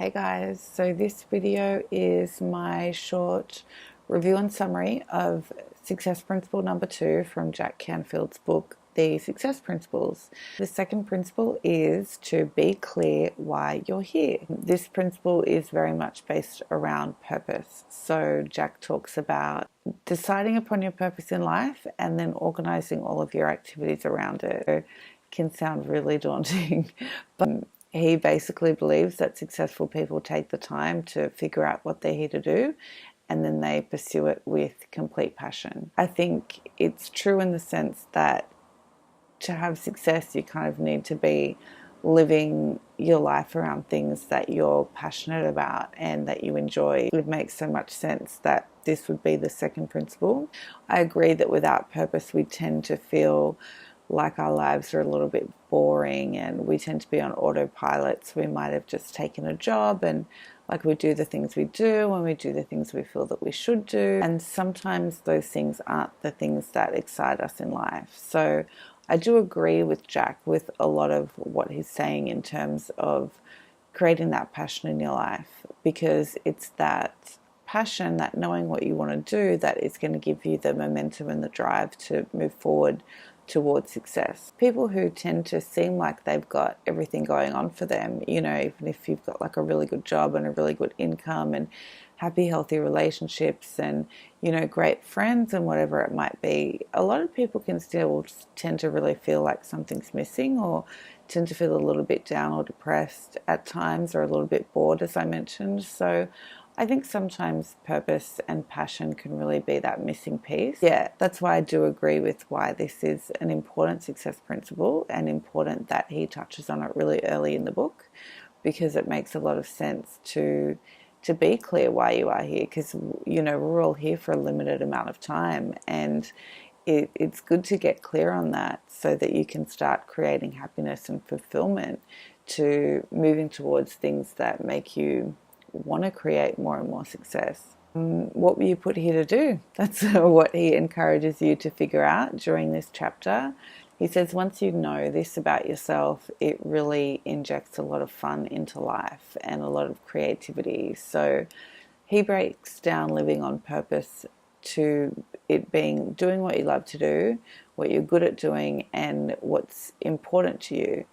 Hey guys, so this video is my short review and summary of Success Principle number 2 from Jack Canfield's book, The Success Principles. The second principle is to be clear why you're here. This principle is very much based around purpose. So Jack talks about deciding upon your purpose in life and then organizing all of your activities around it. It can sound really daunting, but he basically believes that successful people take the time to figure out what they're here to do and then they pursue it with complete passion. I think it's true in the sense that to have success, you kind of need to be living your life around things that you're passionate about and that you enjoy. It makes so much sense that this would be the second principle. I agree that without purpose, we tend to feel like our lives are a little bit boring and we tend to be on autopilot. So we might have just taken a job and like we do the things we do and we do the things we feel that we should do. And sometimes those things aren't the things that excite us in life. So I do agree with Jack with a lot of what he's saying in terms of creating that passion in your life, because it's that passion, that knowing what you want to do, that is going to give you the momentum and the drive to move forward towards success. People who tend to seem like they've got everything going on for them, even if you've got like a really good job and a really good income and happy, healthy relationships and, great friends and whatever it might be, a lot of people can still tend to really feel like something's missing or tend to feel a little bit down or depressed at times or a little bit bored, as I mentioned. So I think sometimes purpose and passion can really be that missing piece. Yeah, that's why I do agree with why this is an important success principle and important that he touches on it really early in the book, because it makes a lot of sense to be clear why you are here, because, we're all here for a limited amount of time and it's good to get clear on that so that you can start creating happiness and fulfillment to moving towards things that make you want to create more and more success. What were you put here to do? That's what he encourages you to figure out during this chapter. He says once you know this about yourself, it really injects a lot of fun into life and a lot of creativity. So he breaks down living on purpose to it being doing what you love to do, what you're good at doing, and what's important to you.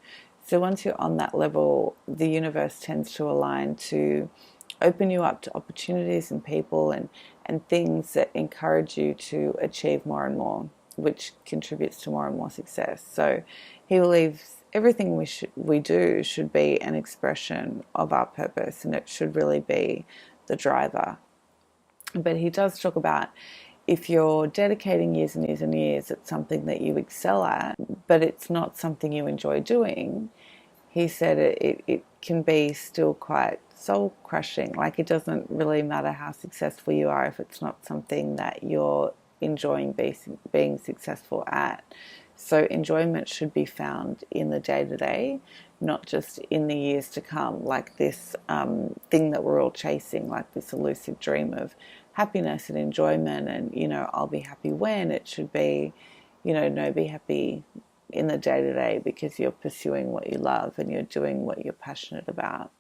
So once you're on that level, the universe tends to align to open you up to opportunities and people and things that encourage you to achieve more and more, which contributes to more and more success. So he believes everything we do should be an expression of our purpose, and it should really be the driver. But he does talk about if you're dedicating years and years and years at something that you excel at, but it's not something you enjoy doing, he said it can be still quite soul crushing. Like, it doesn't really matter how successful you are if it's not something that you're enjoying being successful at. So enjoyment should be found in the day-to-day, not just in the years to come, like this thing that we're all chasing, like this elusive dream of happiness and enjoyment and, I'll be happy when. It should be, no, be happy in the day-to-day because you're pursuing what you love and you're doing what you're passionate about.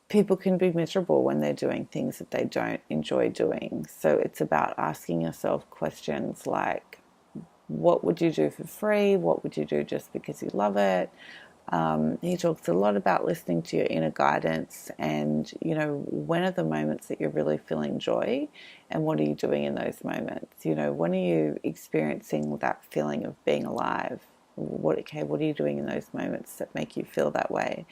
People can be miserable when they're doing things that they don't enjoy doing. So it's about asking yourself questions like, what would you do for free? What would you do just because you love it? He talks a lot about listening to your inner guidance and, when are the moments that you're really feeling joy and what are you doing in those moments? When are you experiencing that feeling of being alive? What are you doing in those moments that make you feel that way?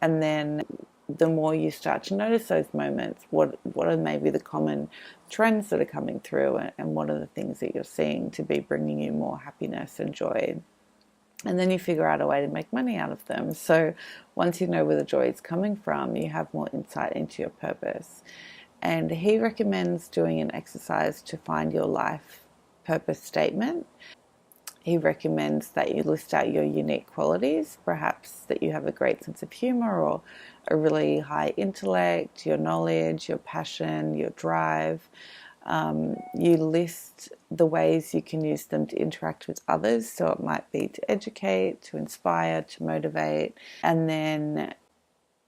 And then the more you start to notice those moments, what are maybe the common trends that are coming through and what are the things that you're seeing to be bringing you more happiness and joy? And then you figure out a way to make money out of them. So once you know where the joy is coming from, you have more insight into your purpose. And he recommends doing an exercise to find your life purpose statement. He recommends that you list out your unique qualities, perhaps that you have a great sense of humor or a really high intellect, your knowledge, your passion, your drive. You list the ways you can use them to interact with others. So it might be to educate, to inspire, to motivate. And then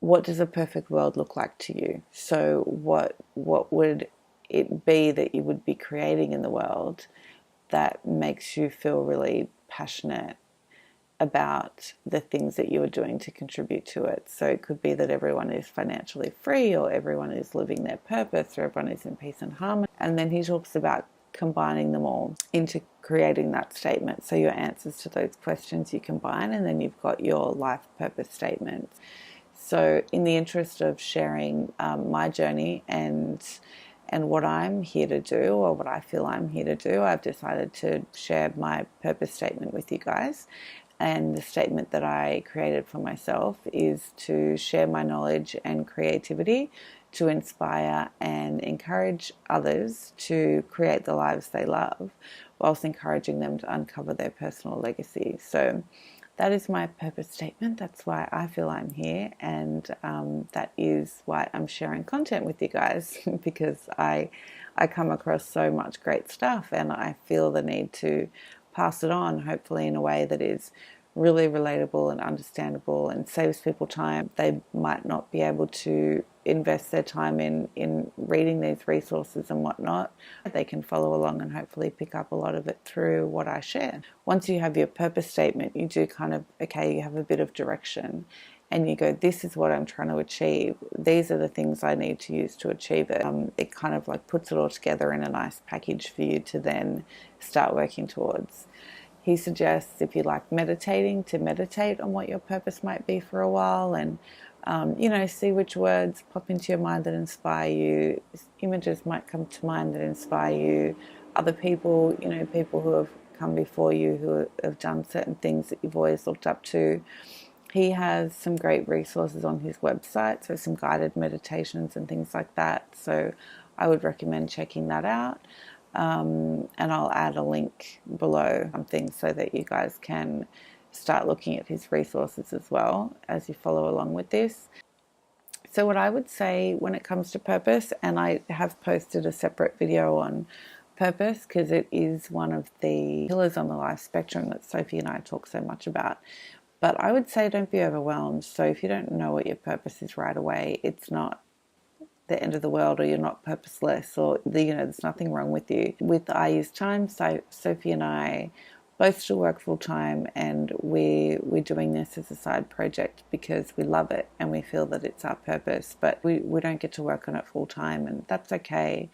what does a perfect world look like to you? So what would it be that you would be creating in the world that makes you feel really passionate about the things that you are doing to contribute to it? So it could be that everyone is financially free, or everyone is living their purpose, or everyone is in peace and harmony. And then he talks about combining them all into creating that statement. So your answers to those questions you combine, and then you've got your life purpose statement. So in the interest of sharing my journey and what I'm here to do, or what I feel I'm here to do, I've decided to share my purpose statement with you guys. And the statement that I created for myself is to share my knowledge and creativity to inspire and encourage others to create the lives they love, whilst encouraging them to uncover their personal legacy. So that is my purpose statement. That's why I feel I'm here, and that is why I'm sharing content with you guys, because I come across so much great stuff, and I feel the need to pass it on, hopefully in a way that is really relatable and understandable and saves people time. They might not be able to invest their time in reading these resources and whatnot. They can follow along and hopefully pick up a lot of it through what I share. Once you have your purpose statement, you do kind of, you have a bit of direction, and you go, this is what I'm trying to achieve. These are the things I need to use to achieve it. It kind of like puts it all together in a nice package for you to then start working towards. He suggests, if you like meditating, to meditate on what your purpose might be for a while, and see which words pop into your mind that inspire you. Images might come to mind that inspire you. Other people, people who have come before you, who have done certain things that you've always looked up to. He has some great resources on his website, so some guided meditations and things like that. So I would recommend checking that out. And I'll add a link below something so that you guys can start looking at his resources as well as you follow along with this. So what I would say when it comes to purpose, and I have posted a separate video on purpose because it is one of the pillars on the life spectrum that Sophie and I talk so much about. But I would say don't be overwhelmed. So if you don't know what your purpose is right away, it's not the end of the world, or you're not purposeless, or there's nothing wrong with you. With I Use Time, so Sophie and I both still work full time, and we're doing this as a side project because we love it and we feel that it's our purpose, but we don't get to work on it full time, and that's okay.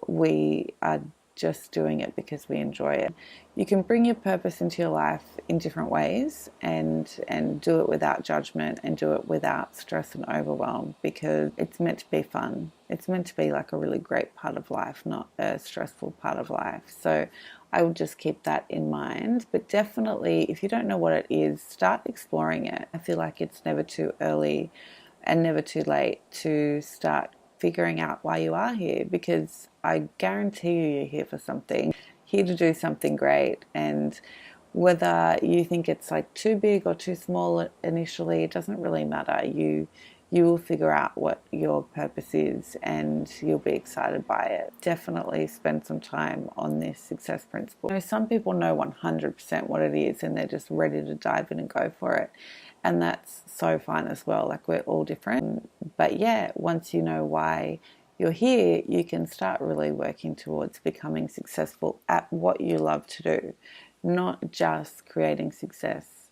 We are just doing it because we enjoy it. You can bring your purpose into your life in different ways, and do it without judgment, and do it without stress and overwhelm, because it's meant to be fun. It's meant to be like a really great part of life, not a stressful part of life. So I would just keep that in mind. But definitely, if you don't know what it is, start exploring it. I feel like it's never too early and never too late to start figuring out why you are here, because I guarantee you're here for something, here to do something great. And whether you think it's like too big or too small initially, it doesn't really matter. You will figure out what your purpose is, and you'll be excited by it. Definitely spend some time on this success principle. Some people know 100% what it is, and they're just ready to dive in and go for it. And that's so fine as well. Like, we're all different. But yeah, once you know why you're here, you can start really working towards becoming successful at what you love to do, not just creating success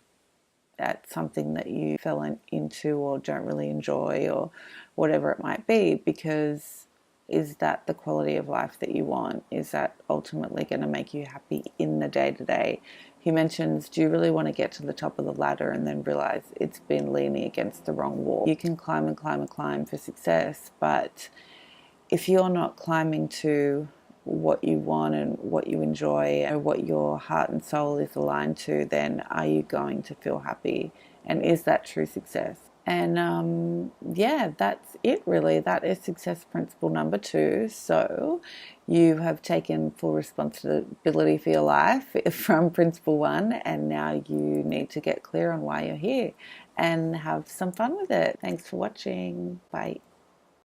at something that you fell into or don't really enjoy, or whatever it might be, because is that the quality of life that you want? Is that ultimately going to make you happy in the day-to-day? He mentions, do you really want to get to the top of the ladder and then realize it's been leaning against the wrong wall? You can climb and climb and climb for success, but if you're not climbing to what you want and what you enjoy and what your heart and soul is aligned to, then are you going to feel happy? And is that true success? And that's it really. That is success principle number 2. So you have taken full responsibility for your life from principle 1, and now you need to get clear on why you're here and have some fun with it. Thanks for watching. Bye.